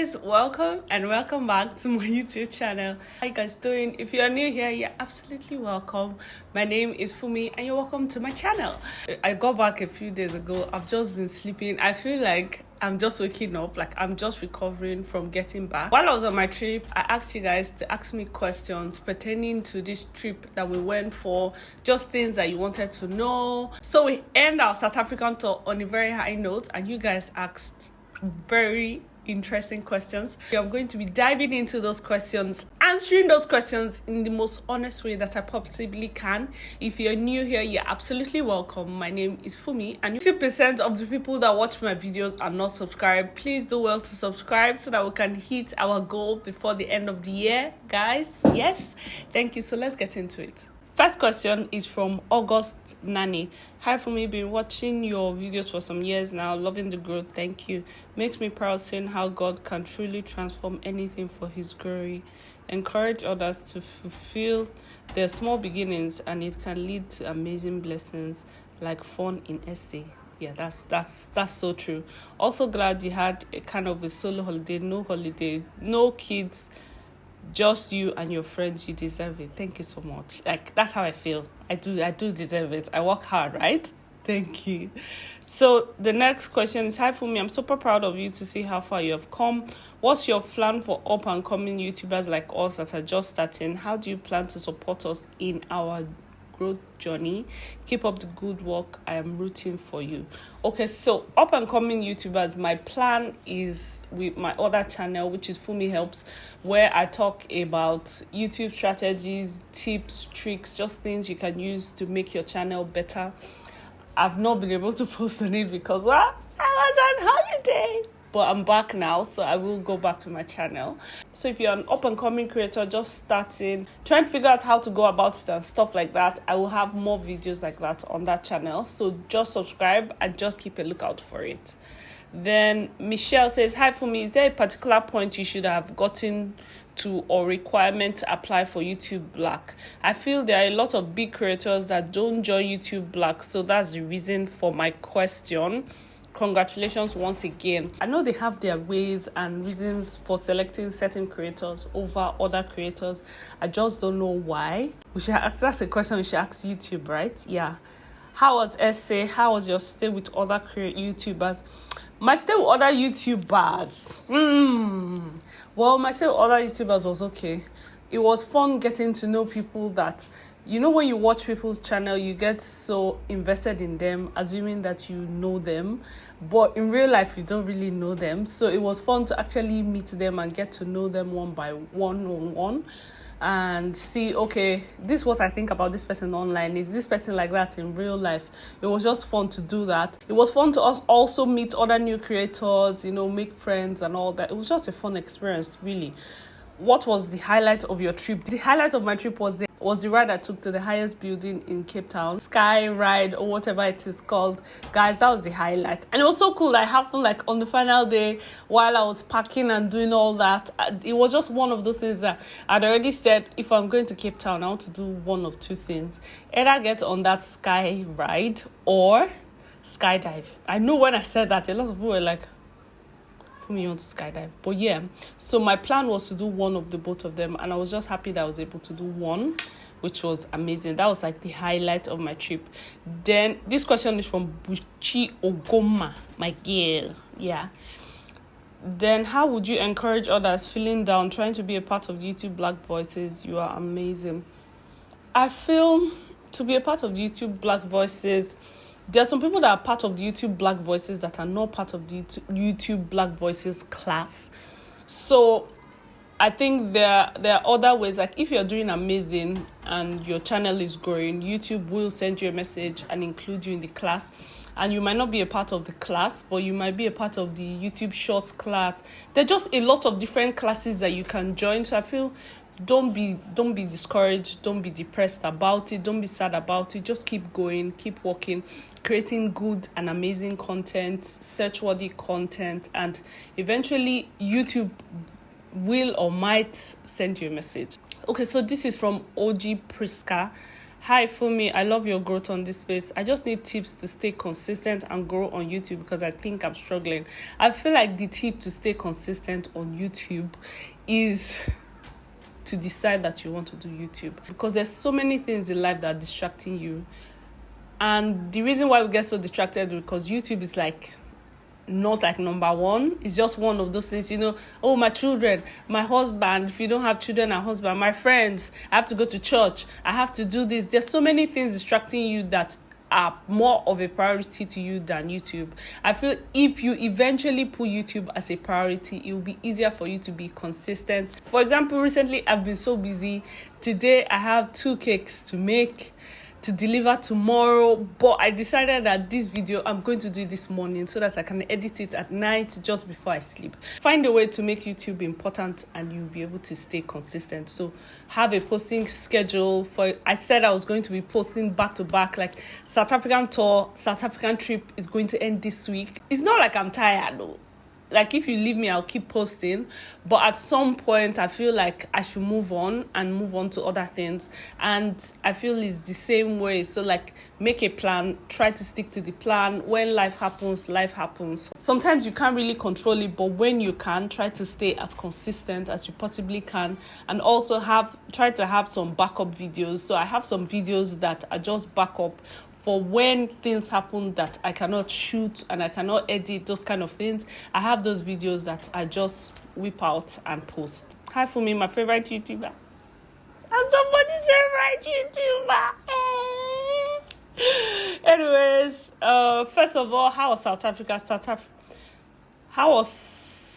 guys, welcome and welcome back to my YouTube channel. How you guys doing? If you are new here, you're absolutely welcome. My name is Fummeee and you're welcome to my channel. I got back a few days ago. I've just been sleeping. I feel like I'm just waking up, like I'm just recovering from getting back. While I was on my trip, I asked you guys to ask me questions pertaining to this trip that we went for, just things that you wanted to know. So we end our South African tour on a very high note, and you guys asked very interesting questions. I'm going to be diving into those questions, answering those questions in the most honest way that I possibly can. If you're new here, you're absolutely welcome. My name is Fummeee, and 50% of the people that watch my videos are not subscribed. Please do well to subscribe so that we can hit our goal before the end of the year, guys. Yes, thank you. So let's get into it. First question is from August Nani. Hi Fummeee, been watching your videos for some years now, loving the growth, thank you. Makes me proud seeing how God can truly transform anything for his glory. Encourage others to fulfill their small beginnings, and it can lead to amazing blessings like fun in essay. Yeah, that's so true. Also glad you had a kind of a solo holiday, no kids, just you and your friends. You deserve it. Thank you so much. Like, that's how I feel. I do deserve it. I work hard, right? Thank you. So the next question is, hi Fummeee, I'm super proud of you to see how far you have come. What's your plan for up and coming YouTubers like us that are just starting? How do you plan to support us in our growth journey? Keep up the good work. I am rooting for you. Okay, so up and coming YouTubers, my plan is with my other channel, which is Fummeee Helps, where I talk about YouTube strategies, tips, tricks, just things you can use to make your channel better. I've not been able to post on it because, well, I was on holiday. But I'm back now, so I will go back to my channel. So if you're an up-and-coming creator just starting, trying to figure out how to go about it and stuff like that, I will have more videos like that on that channel. So just subscribe and just keep a lookout for it. Then Michelle says, hi Fummeee, is there a particular point you should have gotten to or requirement to apply for YouTube Black? I feel there are a lot of big creators that don't join YouTube Black, so that's the reason for my question. Congratulations once again. I know they have their ways and reasons for selecting certain creators over other creators. I just don't know why. We should ask, that's a question we should ask YouTube, right? Yeah. How was essay? How was your stay with other YouTubers? My stay with other YouTubers. Well, my stay with other YouTubers was okay. It was fun getting to know people that, you know, when you watch people's channel, you get so invested in them, assuming that you know them. But in real life, you don't really know them. So it was fun to actually meet them and get to know them one by one and see, okay, this is what I think about this person online. Is this person like that in real life? It was just fun to do that. It was fun to also meet other new creators, you know, make friends and all that. It was just a fun experience, really. What was the highlight of your trip? The highlight of my trip was the ride I took to the highest building in Cape Town, Sky Ride or whatever it is called. Guys, that was the highlight. And it was so cool that it happened like on the final day while I was packing and doing all that. It was just one of those things that I'd already said, if I'm going to Cape Town, I want to do one of two things. Either get on that Sky Ride or skydive. I know when I said that, a lot of people were like, you want to skydive. But yeah, so my plan was to do one of the both of them, and I was just happy that I was able to do one, which was amazing. That was like the highlight of my trip. Then this question is from Buchi Ogoma, my girl. Yeah. Then how would you encourage others feeling down, trying to be a part of YouTube Black Voices? You are amazing. I feel to be a part of YouTube Black Voices, there are some people that are part of the YouTube Black Voices that are not part of the YouTube Black Voices class. So I think there are other ways. Like if you're doing amazing and your channel is growing, YouTube will send you a message and include you in the class. And you might not be a part of the class, but you might be a part of the YouTube Shorts class. There are just a lot of different classes that you can join. So I feel don't be discouraged, don't be depressed about it, don't be sad about it. Just keep going, keep working, creating good and amazing content, search-worthy content, and eventually YouTube will or might send you a message. Okay, so this is from OG Priska. Hi Fummeee, I love your growth on this space. I just need tips to stay consistent and grow on YouTube because I think I'm struggling. I feel like the tip to stay consistent on YouTube is to decide that you want to do YouTube, because there's so many things in life that are distracting you. And the reason why we get so distracted is because YouTube is like not like number one. It's just one of those things, oh, my children, my husband. If you don't have children and husband, my friends, I have to go to church, I have to do this. There's so many things distracting you that are more of a priority to you than YouTube. I feel if you eventually put YouTube as a priority, it will be easier for you to be consistent. For example, recently I've been so busy. Today I have 2 cakes to make, to deliver tomorrow, but I decided that this video I'm going to do it this morning so that I can edit it at night just before I sleep. Find a way to make YouTube important and you'll be able to stay consistent. So have a posting schedule. I said I was going to be posting back to back, like South African tour, South African trip is going to end this week. It's not like I'm tired though. Like if you leave me, I'll keep posting. But at some point, I feel like I should move on to other things. And I feel it's the same way. So like make a plan, try to stick to the plan. When life happens, life happens. Sometimes you can't really control it, but when you can, try to stay as consistent as you possibly can. And also try to have some backup videos. So I have some videos that are just backup for when things happen that I cannot shoot and I cannot edit, those kind of things. I have those videos that I just whip out and post. Hi Fummeee, my favorite YouTuber. I'm somebody's favorite YouTuber. Anyways, first of all, how was South Africa? How was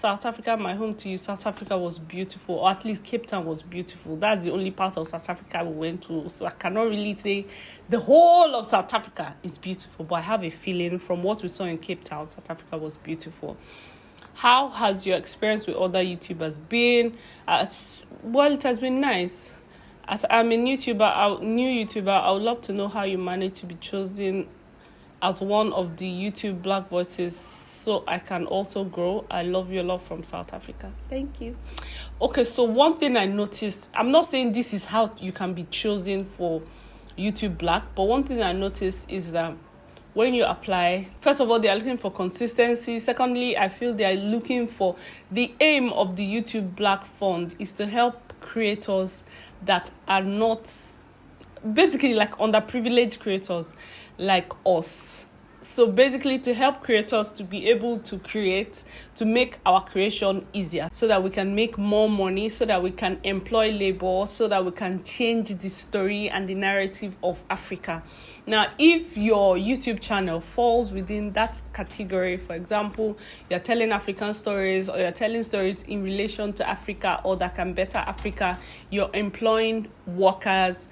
South Africa, my home to you? South Africa was beautiful, or at least Cape Town was beautiful. That's the only part of South Africa we went to, so I cannot really say the whole of South Africa is beautiful, but I have a feeling from what we saw in Cape Town, South Africa was beautiful. How has your experience with other YouTubers been? Well, it has been nice. As I'm a new YouTuber, I would love to know how you managed to be chosen as one of the YouTube Black voices so I can also grow. I love you a lot from South Africa. Thank you. Okay, so one thing I noticed, I'm not saying this is how you can be chosen for YouTube Black, but one thing I noticed is that when you apply, first of all, they are looking for consistency. Secondly, I feel they are looking for, the aim of the YouTube Black Fund is to help creators that are not, basically like underprivileged creators like us. So basically to help creators to be able to create, to make our creation easier so that we can make more money, so that we can employ labor, so that we can change the story and the narrative of Africa. Now, if your YouTube channel falls within that category, for example, you're telling African stories or you're telling stories in relation to Africa or that can better Africa, you're employing workers,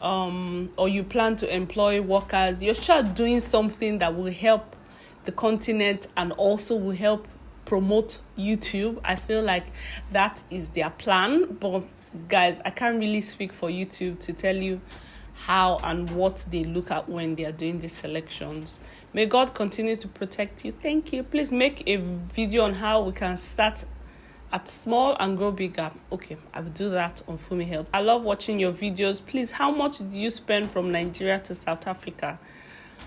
or you plan to employ workers, you're sure doing something that will help the continent and also will help promote YouTube. I feel like that is their plan. But guys, I can't really speak for YouTube to tell you how and what they look at when they are doing these selections. May God continue to protect you. Thank you. Please make a video on how we can start at small and grow bigger. Okay, I will do that on Fummeee Helps. I love watching your videos. Please, how much did you spend from Nigeria to South Africa?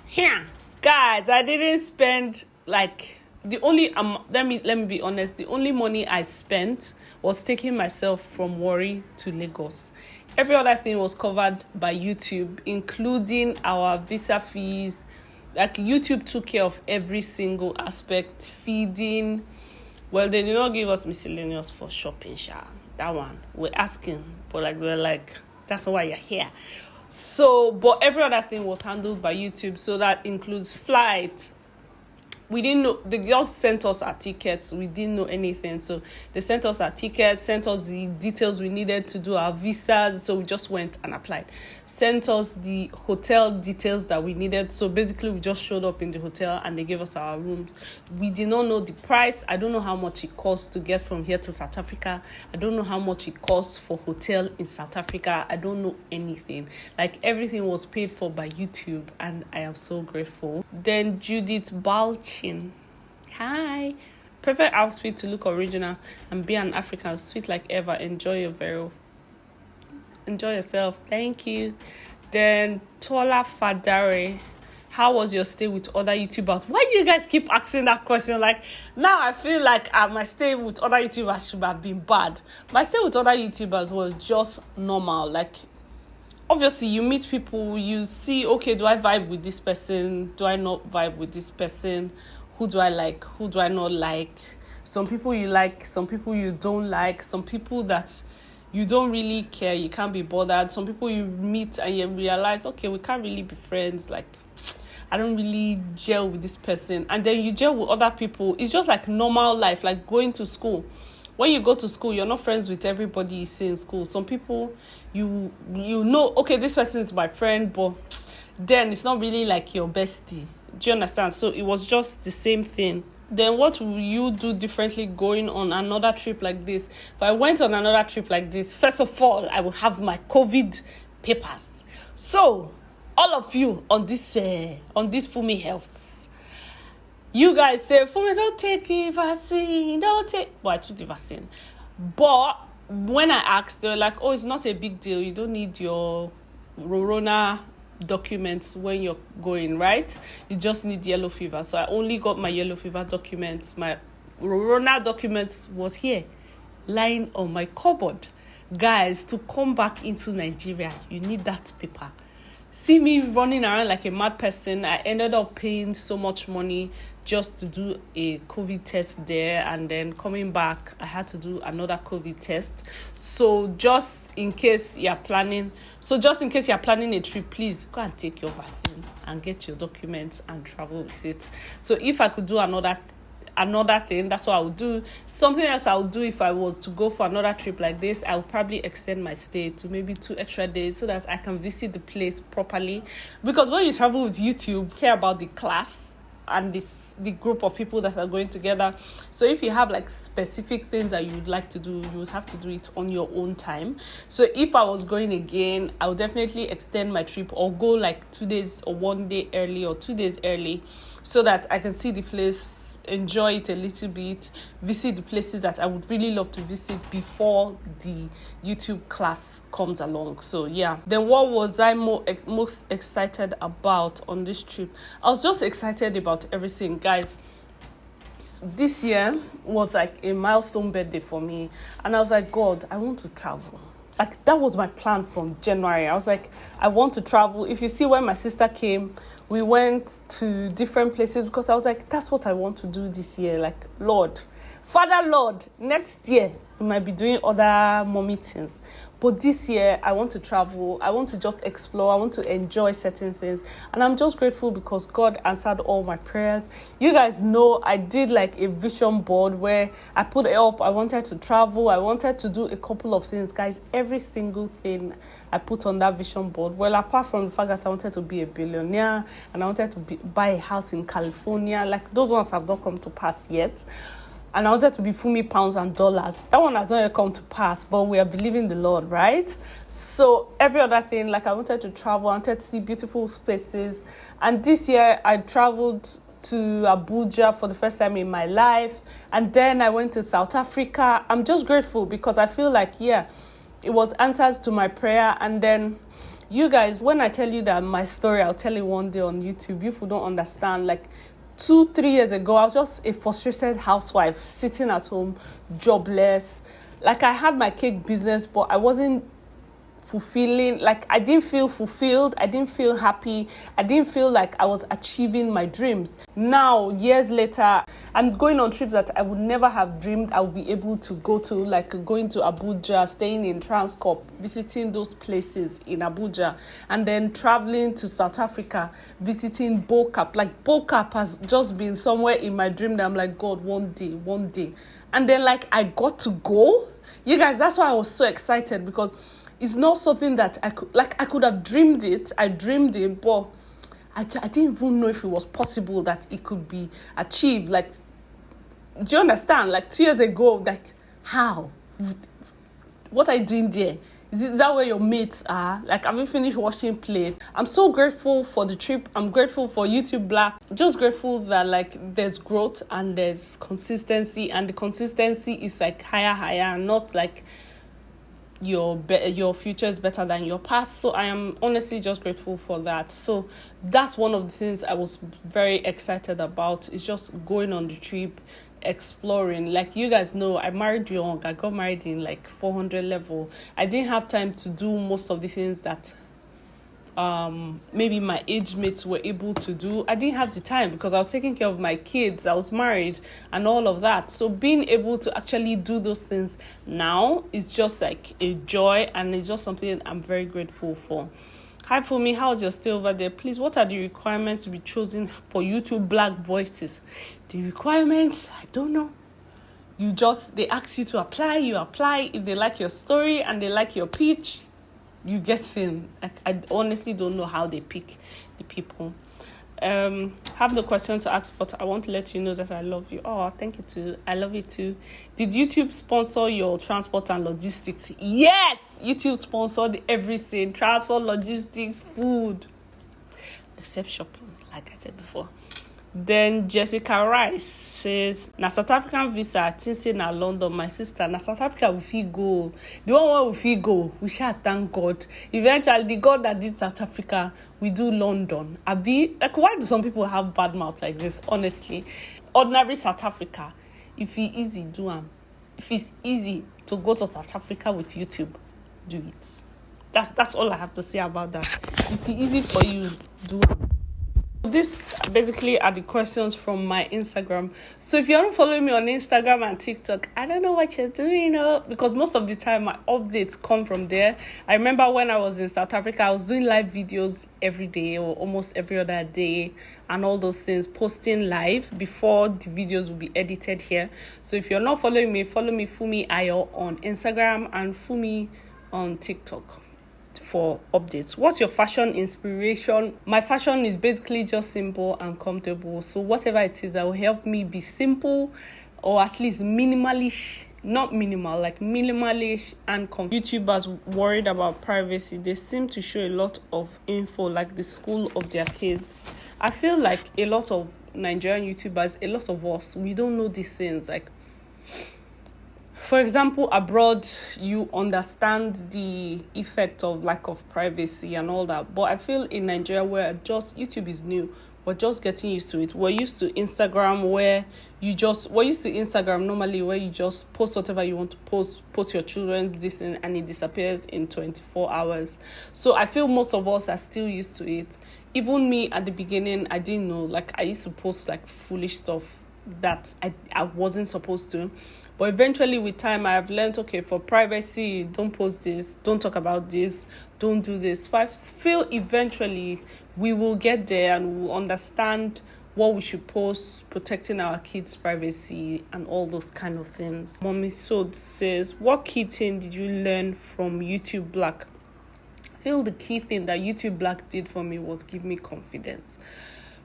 Here, guys, I didn't spend like the only let me be honest. The only money I spent was taking myself from Warri to Lagos. Every other thing was covered by YouTube, including our visa fees. Like YouTube took care of every single aspect, feeding. Well, they did not give us miscellaneous for shopping, that one. We're asking, but we're like, that's why you're here. So, but every other thing was handled by YouTube. So that includes flight. We didn't know, they just sent us our tickets. We didn't know anything. So they sent us our tickets, sent us the details we needed to do our visas. So we just went and applied. Sent us the hotel details that we needed. So basically we just showed up in the hotel and they gave us our rooms. We did not know the price. I don't know how much it costs to get from here to South Africa. I don't know how much it costs for hotel in South Africa. I don't know anything. Like everything was paid for by YouTube and I am so grateful. Then Judith Balch. Hi. Perfect outfit to look original and be an African. Sweet like ever. Enjoy yourself. Thank you. Then Tola Fadare, how was your stay with other YouTubers? Why do you guys keep asking that question? Like, now I feel like my stay with other YouTubers should have been bad. My stay with other YouTubers was just normal. Like, obviously, you meet people, you see, okay, do I vibe with this person? Do I not vibe with this person? Who do I like? Who do I not like? Some people you like, some people you don't like, some people that you don't really care, you can't be bothered. Some people you meet and you realize, okay, we can't really be friends. Like, I don't really gel with this person. And then you gel with other people. It's just like normal life, like going to school. When you go to school, you're not friends with everybody you see in school. Some people, you know, okay, this person is my friend, but then it's not really like your bestie. Do you understand? So it was just the same thing. Then what will you do differently going on another trip like this? If I went on another trip like this, first of all, I will have my COVID papers. So all of you on this Fummeee Health, you guys say, Fummeee, don't take the vaccine, don't take. But I took the vaccine. But when I asked, they were like, oh, it's not a big deal. You don't need your Rorona documents when you're going, right? You just need yellow fever. So I only got my yellow fever documents. My Rorona documents was here, lying on my cupboard. Guys, to come back into Nigeria, you need that paper. See me running around like a mad person. I ended up paying so much money just to do a COVID test there, and then coming back, I had to do another COVID test. So just in case you're planning a trip, please go and take your vaccine and get your documents and travel with it. So if I could do another thing, that's what I would do. Something else I would do if I was to go for another trip like this, I would probably extend my stay to maybe 2 extra days so that I can visit the place properly. Because when you travel with YouTube, you care about the class and the group of people that are going together. So if you have like specific things that you would like to do, you would have to do it on your own time. So if I was going again, I would definitely extend my trip or go like 2 days or 1 day early or 2 days early so that I can see the place, enjoy it a little bit, visit the places that I would really love to visit before the YouTube class comes along. So yeah. Then what was I most excited about on this trip? I was just excited about everything, guys. This year was like a milestone birthday for me, and I was like, God, I want to travel. Like, that was my plan from January. I was like, I want to travel. If you see, when my sister came, we went to different places because I was like, that's what I want to do this year. Like, Lord, Father, Lord, next year we might be doing other more meetings. But this year, I want to travel. I want to just explore. I want to enjoy certain things. And I'm just grateful because God answered all my prayers. You guys know I did like a vision board where I put it up. I wanted to travel. I wanted to do a couple of things. Guys, every single thing I put on that vision board. Well, apart from the fact that I wanted to be a billionaire and I wanted to buy a house in California. Like, those ones have not come to pass yet. And I wanted to be Fummeee pounds and dollars. That one has not yet come to pass, but we are believing the Lord, right? So every other thing, like I wanted to travel, I wanted to see beautiful places. And this year I traveled to Abuja for the first time in my life. And then I went to South Africa. I'm just grateful because I feel like, yeah, it was answers to my prayer. And then you guys, when I tell you that my story, I'll tell it one day on YouTube. You don't understand, like, 2-3 years ago, I was just a frustrated housewife sitting at home, jobless. Like, I had my cake business, but I wasn't fulfilling. Like, I didn't feel fulfilled. I didn't feel happy. I didn't feel like I was achieving my dreams. Now, years later, I'm going on trips that I would never have dreamed I would be able to go to, like going to Abuja, staying in Transcorp, visiting those places in Abuja, and then traveling to South Africa, visiting Bokap. Like, Bokap has just been somewhere in my dream that I'm like, God, one day. And then, like, I got to go. You guys, that's why I was so excited, because it's not something that I could have dreamed it. I dreamed it, but I didn't even know if it was possible that it could be achieved. Like, do you understand? Like, 2 years ago, like, how? What are you doing there? Is that where your mates are? Like, have you finished washing plate? I'm so grateful for the trip. I'm grateful for YouTube Black. Just grateful that, like, there's growth and there's consistency, and the consistency is like higher, not like your future is better than your past. So I am honestly just grateful for that. So that's one of the things I was very excited about, is just going on the trip, exploring. Like you guys know, I married young. I got married in like 400 level. I didn't have time to do most of the things that maybe my age mates were able to do. I didn't have the time because I was taking care of my kids, I was married and all of that. So being able to actually do those things now is just like a joy, and it's just something I'm very grateful for. Hi Fummeee, how's your stay over there? Please, what are the requirements to be chosen for YouTube Black Voices? The requirements, I don't know. They ask you to apply, you apply. If they like your story and they like your pitch, you get in. I honestly don't know how they pick the people. Have no question to ask, but I want to let you know that I love you. Oh, thank you too. I love you too. Did YouTube sponsor your transport and logistics? Yes, YouTube sponsored everything: transport, logistics, food, except shopping, like I said before. Then Jessica Rice says, na South African visa, I think say na London, my sister. Na South Africa we fit go. The one where we fit go, we shall thank God. Eventually, the God that did South Africa, we do London. Like, why do some people have bad mouth like this? Honestly, ordinary South Africa, if it's easy, do them. If it's easy to go to South Africa with YouTube, do it. That's all I have to say about that. If it's easy for you, do it. These basically are the questions from my Instagram. So if you want to follow me on Instagram and TikTok, I don't know what you're doing, because most of the time my updates come from there. I remember when I was in South Africa, I was doing live videos every day or almost every other day and all those things, posting live before the videos will be edited here. So if you're not following me, follow me, Fummeee Ayo, on Instagram and Fummeee on TikTok for updates. What's your fashion inspiration? My fashion is basically just simple and comfortable. So whatever it is that will help me be simple, or at least minimalish, not minimal, like minimalish and YouTubers worried about privacy, they seem to show a lot of info, like the school of their kids. I feel like a lot of Nigerian YouTubers, a lot of us, we don't know these things. Like, for example, abroad, you understand the effect of lack of privacy and all that. But I feel in Nigeria, where just YouTube is new, we're just getting used to it. We're used to Instagram, we're used to Instagram normally, where you just post whatever you want to post your children, this, and it disappears in 24 hours. So I feel most of us are still used to it. Even me at the beginning, I didn't know. Like, I used to post like foolish stuff that I wasn't supposed to. But eventually with time, I have learned, okay, for privacy, don't post this, don't talk about this, don't do this. So I feel eventually we will get there and we'll understand what we should post, protecting our kids' privacy and all those kind of things. Mommy Sod says, what key thing did you learn from YouTube Black? I feel the key thing that YouTube Black did for me was give me confidence.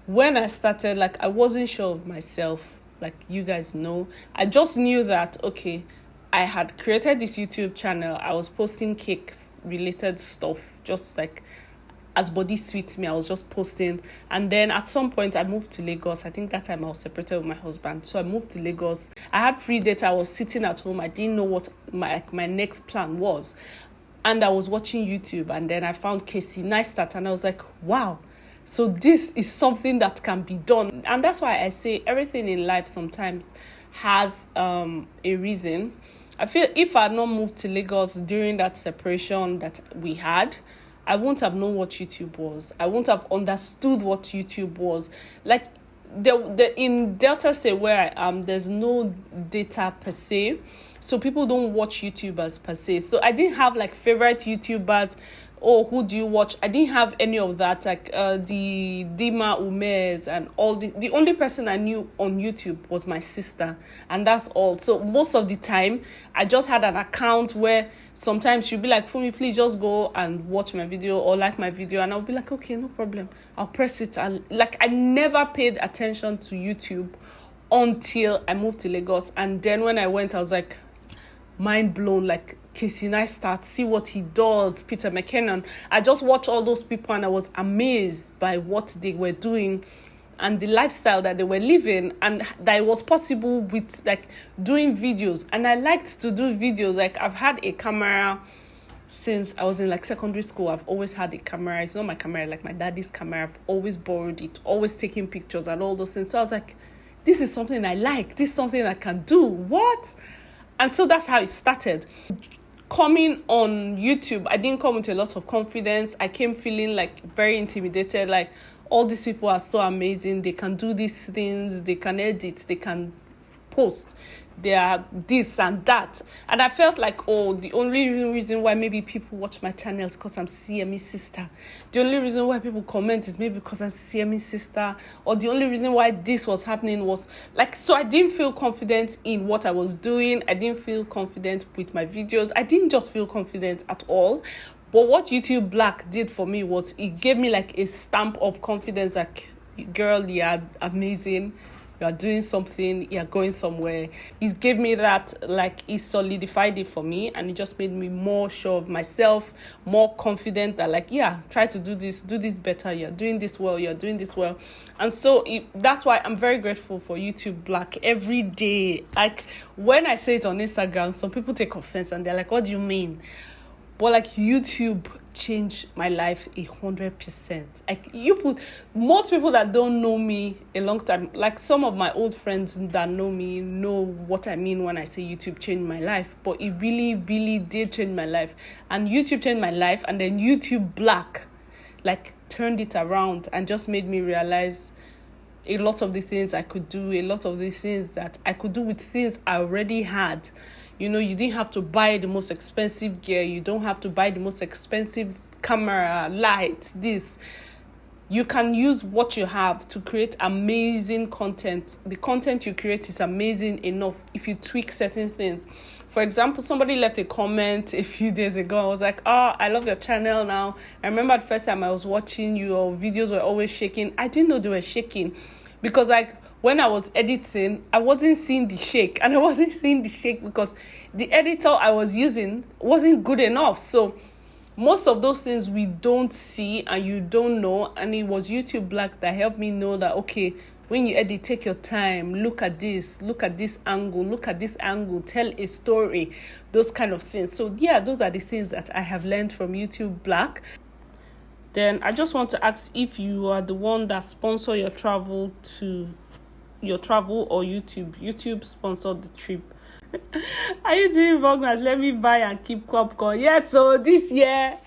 When I started, like, I wasn't sure of myself. Like you guys know, I just knew that, okay, I had created this YouTube channel. I was posting cakes related stuff, just like as body suits me. I was just posting. And then at some point I moved to Lagos. I think that time I was separated with my husband. So I moved to Lagos. I had free data. I was sitting at home. I didn't know what my next plan was. And I was watching YouTube. And then I found Casey Neistat. And I was like, wow. So this is something that can be done. And that's why I say everything in life sometimes has a reason. I feel if I had not moved to Lagos during that separation that we had, I wouldn't have known what YouTube was. I wouldn't have understood what YouTube was. Like, in Delta State where I am, there's no data per se. So people don't watch YouTubers per se. So I didn't have like favorite YouTubers. Oh, who do you watch? I didn't have any of that, like the Dima Umez and all the only person I knew on YouTube was my sister, and that's all. So most of the time, I just had an account where sometimes she'd be like, Fummeee, please just go and watch my video or like my video, and I'll be like, okay, no problem. I'll press it. And like, I never paid attention to YouTube until I moved to Lagos, and then when I went, I was like, mind blown, like, Casey Neistat, see what he does, Peter McKinnon. I just watched all those people and I was amazed by what they were doing. and the lifestyle that they were living, and that it was possible with like doing videos. And I liked to do videos. Like I've had a camera since I was in like secondary school. I've always had a camera. It's not my camera, like my daddy's camera. I've always borrowed it, always taking pictures and all those things. So I was like, this is something I like. This is something I can do. What? And so that's how it started. Coming on YouTube, I didn't come with a lot of confidence. I came feeling like very intimidated, like all these people are so amazing. They can do these things. They can edit. They can post. They are this and that. And I felt like, oh, the only reason why maybe people watch my channel is because I'm CME's sister. The only reason why people comment is maybe because I'm CME's sister. Or the only reason why this was happening was like, so I didn't feel confident in what I was doing. I didn't feel confident with my videos. I didn't just feel confident at all. But what YouTube Black did for me was it gave me like a stamp of confidence, like, girl, you're amazing. You're doing something, you're going somewhere. It gave me that, like, it solidified it for me, and it just made me more sure of myself, more confident that, like, yeah, try to do this better. You're doing this well, And so that's why I'm very grateful for YouTube Black every day. Like, when I say it on Instagram, some people take offense and they're like, what do you mean? But like, YouTube changed my life 100%. Like, most people that don't know me a long time, like some of my old friends that know me know what I mean when I say YouTube changed my life. But it really, really did change my life. And YouTube changed my life, and then YouTube Black like turned it around and just made me realize a lot of the things I could do, a lot of the things that I could do with things I already had. You know, you didn't have to buy the most expensive gear. You don't have to buy the most expensive camera, lights, this. You can use what you have to create amazing content. The content you create is amazing enough if you tweak certain things. For example, somebody left a comment a few days ago. I was like, oh, I love your channel now. I remember the first time I was watching your videos were always shaking. I didn't know they were shaking because, like, when I was editing, I wasn't seeing the shake. And I wasn't seeing the shake because the editor I was using wasn't good enough. So most of those things we don't see and you don't know. And it was YouTube Black that helped me know that, okay, when you edit, take your time. Look at this angle, tell a story, those kind of things. So yeah, those are the things that I have learned from YouTube Black. Then I just want to ask if you are the one that sponsor your travel or YouTube sponsored the trip. Are you doing Vlogmas? Let me buy and keep popcorn. Yes, so this year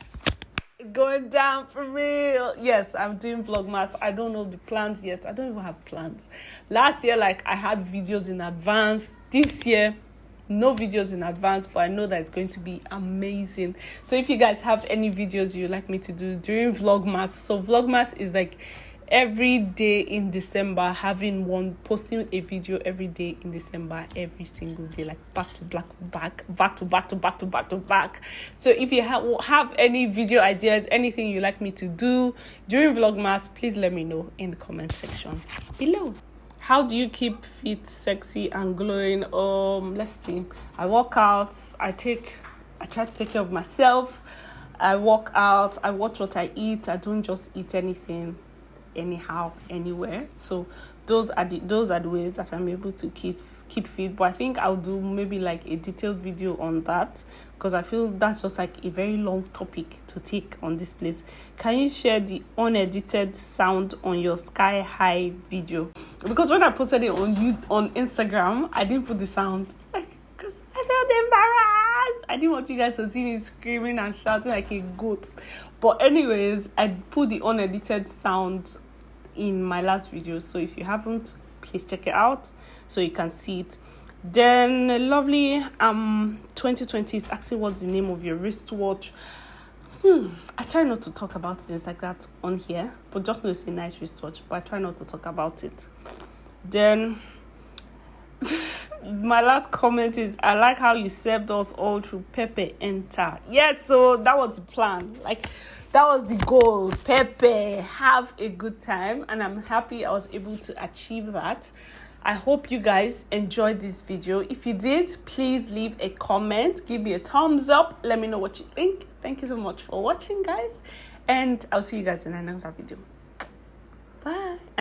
it's going down for real. Yes, I'm doing Vlogmas. I don't know the plans yet. I don't even have plans. Last year, like, I had videos in advance. This year, no videos in advance, but I know that it's going to be amazing. So if you guys have any videos you'd like me to do during Vlogmas, so Vlogmas is like every day in December, posting a video every day in December, every single day, like back to back. So if you have any video ideas, anything you like me to do during Vlogmas, please let me know in the comment section below. How do you keep fit, sexy, and glowing? Let's see. I work out. I try to take care of myself. I work out. I watch what I eat. I don't just eat anything anyhow, anywhere. So those are the ways that I'm able to keep fit. But I think I'll do maybe like a detailed video on that, because I feel that's just like a very long topic to take on this place. Can you share the unedited sound on your sky high video? Because when I posted it on Instagram, I didn't put the sound, like, because I felt embarrassed. I didn't want you guys to see me screaming and shouting like a goat. But anyways, I put the unedited sound in my last video, so if you haven't, please check it out so you can see it. Then lovely 2020 is asking what's the name of your wristwatch. I try not to talk about things like that on here, but just know it's a nice wristwatch, but I try not to talk about it. Then my last comment is, I like how you served us all through Pepe Enter. Yes, so that was the plan. Like, that was the goal. Pepe, have a good time. And I'm happy I was able to achieve that. I hope you guys enjoyed this video. If you did, please leave a comment. Give me a thumbs up. Let me know what you think. Thank you so much for watching, guys. And I'll see you guys in another video. Bye.